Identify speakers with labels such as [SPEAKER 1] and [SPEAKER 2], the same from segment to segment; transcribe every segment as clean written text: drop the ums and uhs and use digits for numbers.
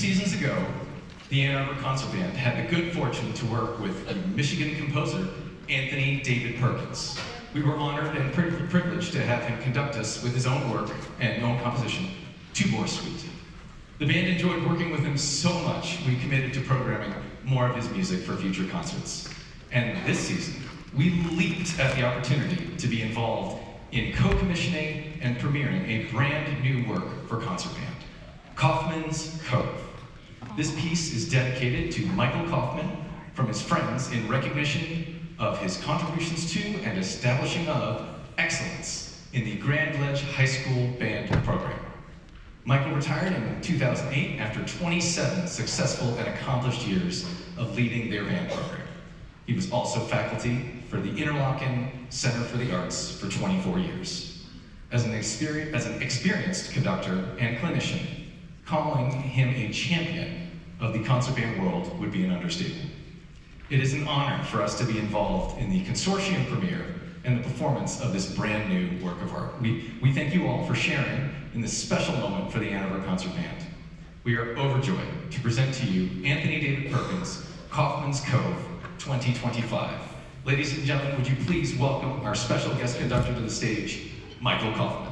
[SPEAKER 1] seasons ago, the Ann Arbor Concert Band had the good fortune to work with a Michigan composer, Anthony David Perkins. We were honored and privileged to have him conduct us with his own work and own composition, Two-Bore Suite. The band enjoyed working with him so much, we committed to programming more of his music for future concerts. And this season, we leaped at the opportunity to be involved in co-commissioning and premiering a brand new work for concert band, Kaufman's Cove. This piece is dedicated to Michael Kaufman from his friends in recognition of his contributions to and establishing of excellence in the Grand Ledge High School band program. Michael retired in 2008 after 27 successful and accomplished years of leading their band program. He was also faculty for the Interlochen Center for the Arts for 24 years. As an experienced conductor and clinician, calling him a champion of the concert band world would be an understatement. It is an honor for us to be involved in the consortium premiere and the performance of this brand new work of art. We thank you all for sharing in this special moment for the Ann Arbor Concert Band. We are overjoyed to present to you Anthony David Perkins, Kaufman's Cove 2025. Ladies and gentlemen, would you please welcome our special guest conductor to the stage, Michael Kaufman.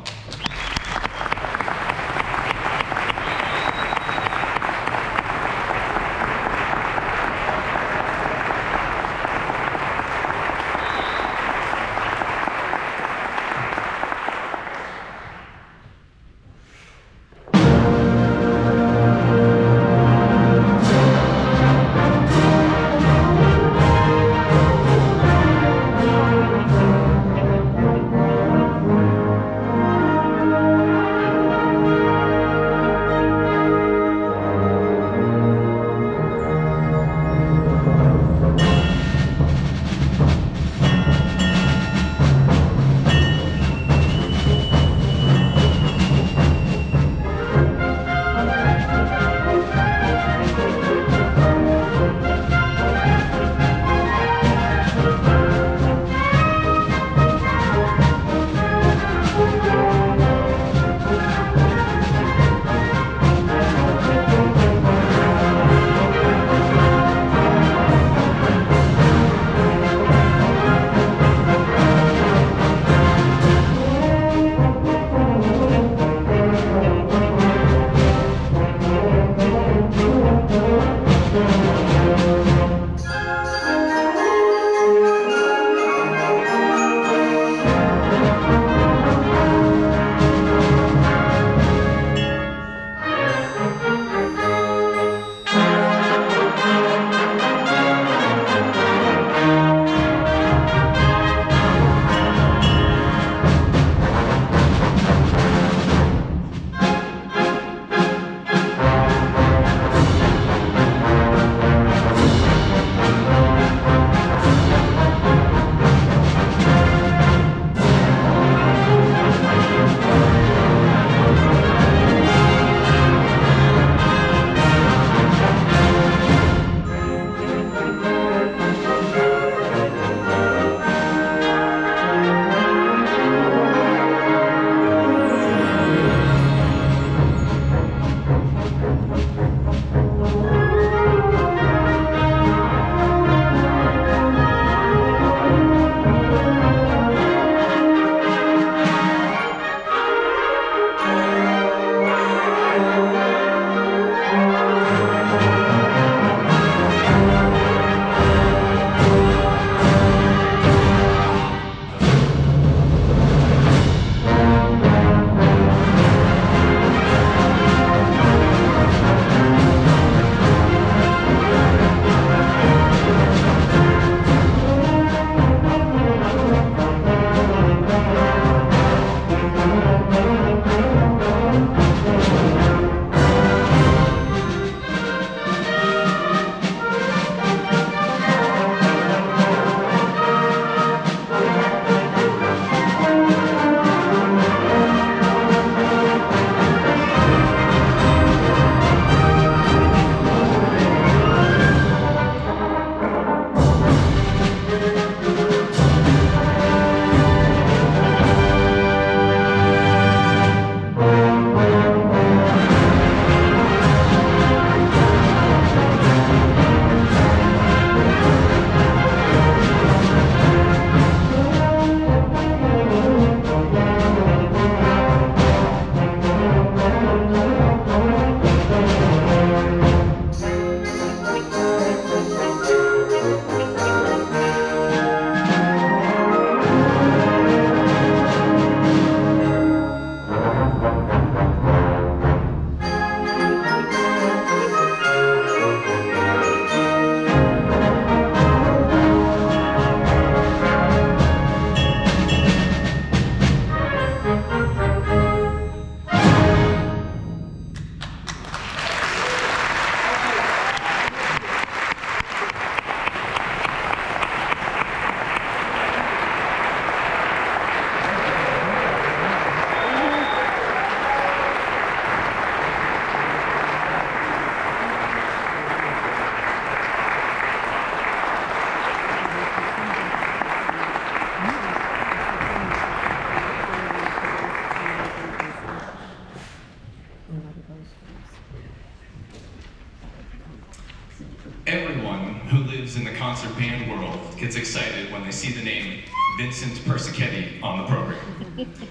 [SPEAKER 1] concert band world gets excited when they see the name Vincent Persichetti on the program.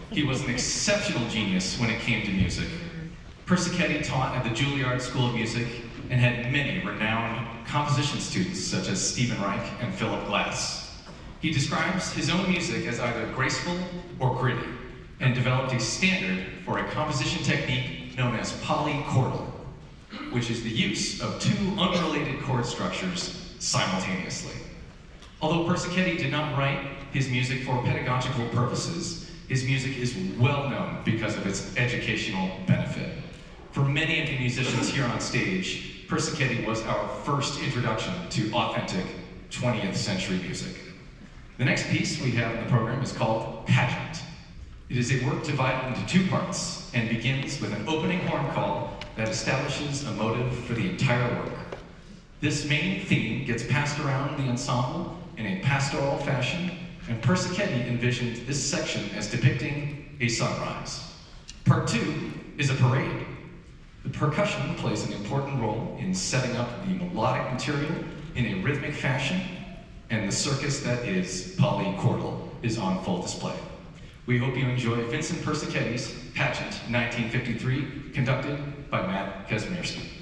[SPEAKER 1] He was an exceptional genius when it came to music. Persichetti taught at the Juilliard School of Music and had many renowned composition students such as Stephen Reich and Philip Glass. He describes his own music as either graceful or gritty and developed a standard for a composition technique known as polychordal, which is the use of two unrelated chord structures simultaneously. Although Persichetti did not write his music for pedagogical purposes, his music is well known because of its educational benefit. For many of the musicians here on stage, Persichetti was our first introduction to authentic 20th century music. The next piece we have in the program is called Pageant. It is a work divided into two parts and begins with an opening horn call that establishes a motive for the entire work. This main theme gets passed around the ensemble in a pastoral fashion, and Persichetti envisioned this section as depicting a sunrise. Part two is a parade. The percussion plays an important role in setting up the melodic material in a rhythmic fashion, and the circus that is polychordal is on full display. We hope you enjoy Vincent Persicchetti's Pageant 1953, conducted by Matt Kazimierski.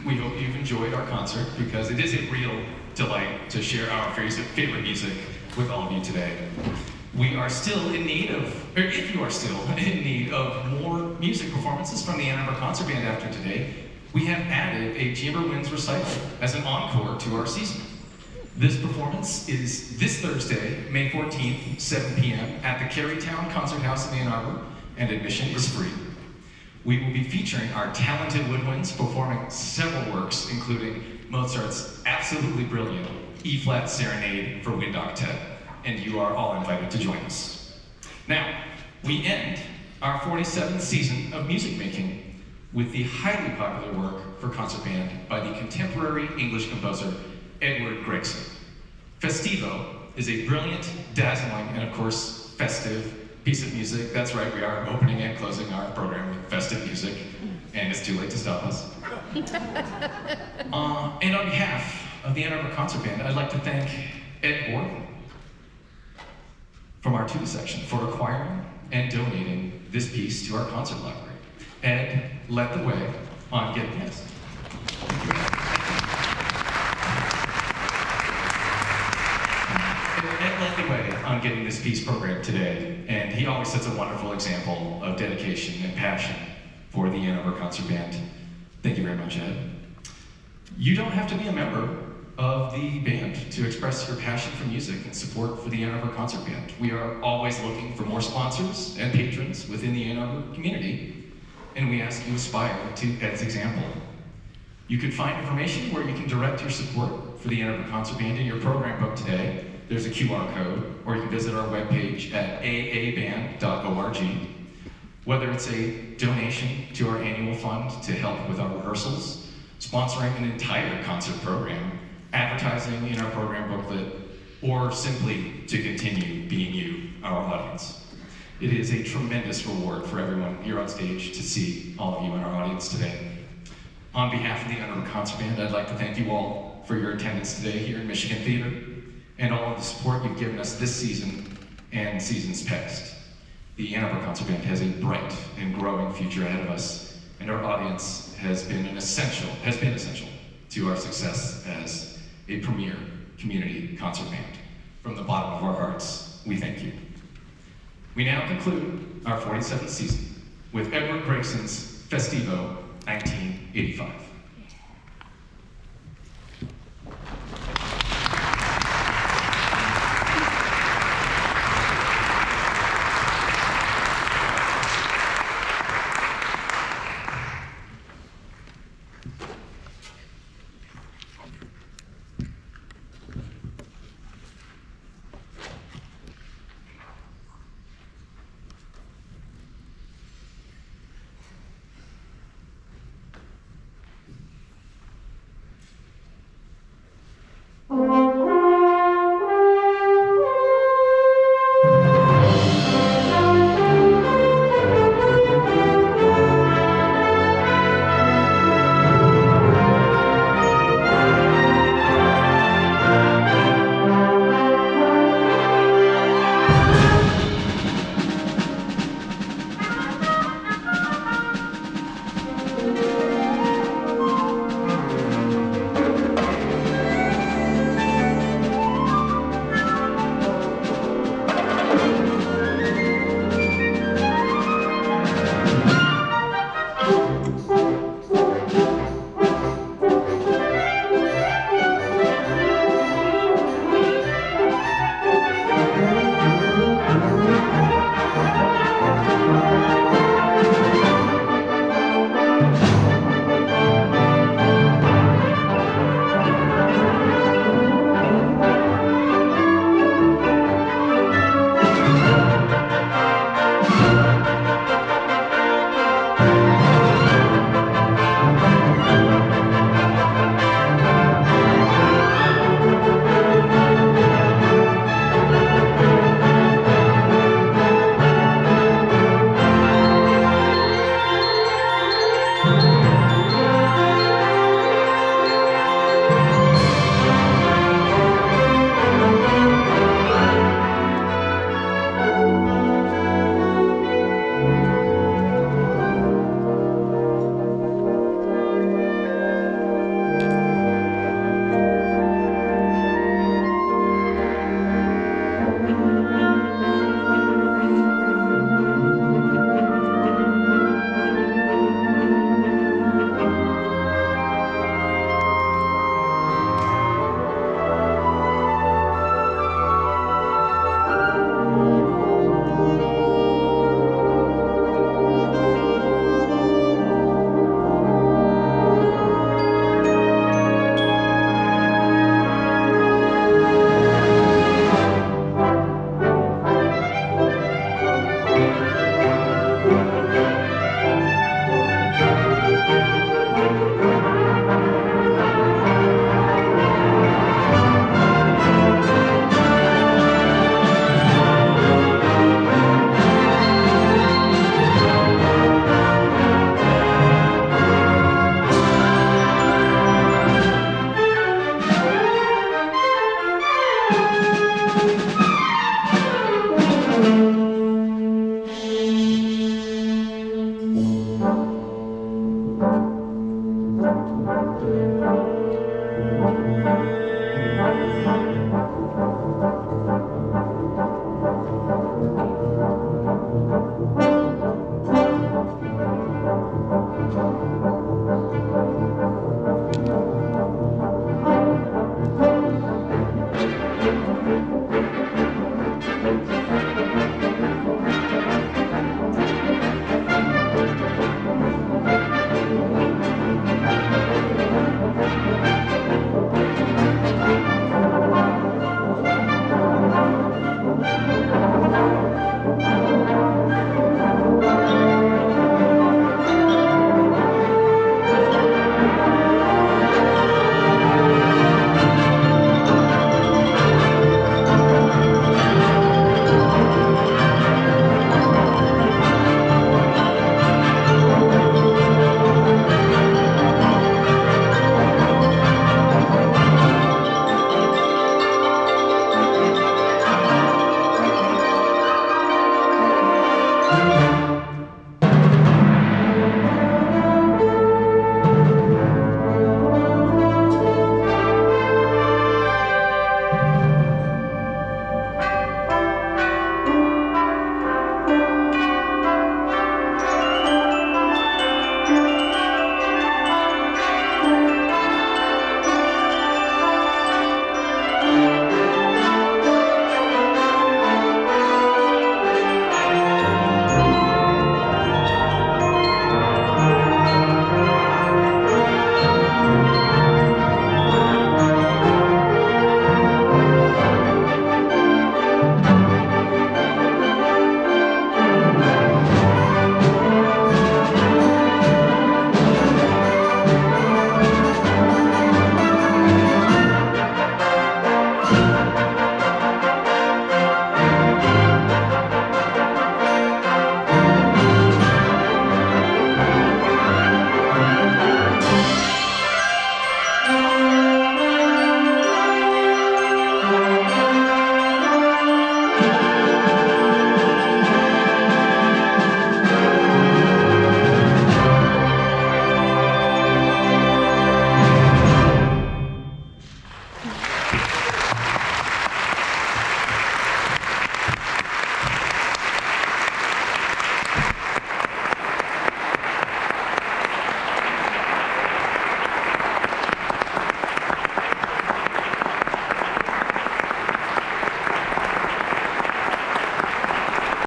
[SPEAKER 1] we hope you've enjoyed our concert because it is a real delight to share our favorite music with all of you today. We are still in need of, or if you are still in need of more music performances from the Ann Arbor Concert Band after today, we have added a Chamber Winds recital as an encore to our season. This performance is this Thursday, May 14th, 7 p.m. at the Carytown Concert House in Ann Arbor, and admission is free. We will be featuring our talented woodwinds performing several works, including Mozart's absolutely brilliant E-flat Serenade for Wind Octet, and you are all invited to join us. Now, we end our 47th season of music making with the highly popular work for concert band by the contemporary English composer Edward Gregson. Festivo is a brilliant, dazzling, and of course, festive piece of music. That's right, we are opening and closing our program with festive music, and it's too late to stop us. And on behalf of the Ann Arbor Concert Band, I'd like to thank Ed Gordon from our tuba section for acquiring and donating this piece to our concert library. Ed led the way on getting this. Ed led the way on getting this piece programmed today, and he always sets a wonderful example of dedication and passion for the Ann Arbor Concert Band. Thank you very much, Ed. You don't have to be a member of the band to express your passion for music and support for the Ann Arbor Concert Band. We are always looking for more sponsors and patrons within the Ann Arbor community, and we ask you aspire to Ed's example. You can find information where you can direct your support for the Ann Arbor Concert Band in your program book today. There's a QR code, or you can visit our webpage at aaband.org. Whether it's a donation to our annual fund to help with our rehearsals, sponsoring an entire concert program, advertising in our program booklet, or simply to continue being you, our audience. It is a tremendous reward for everyone here on stage to see all of you in our audience today. On behalf of the Ann Arbor Concert Band, I'd like to thank you all for your attendance today here in Michigan Theater, and all of the support you've given us this season and seasons past. The Ann Arbor Concert Band has a bright and growing future ahead of us, and our audience has been essential to our success as a premier community concert band. From the bottom of our hearts, we thank you. We now conclude our 47th season with Edward Gregson's Festivo 1985.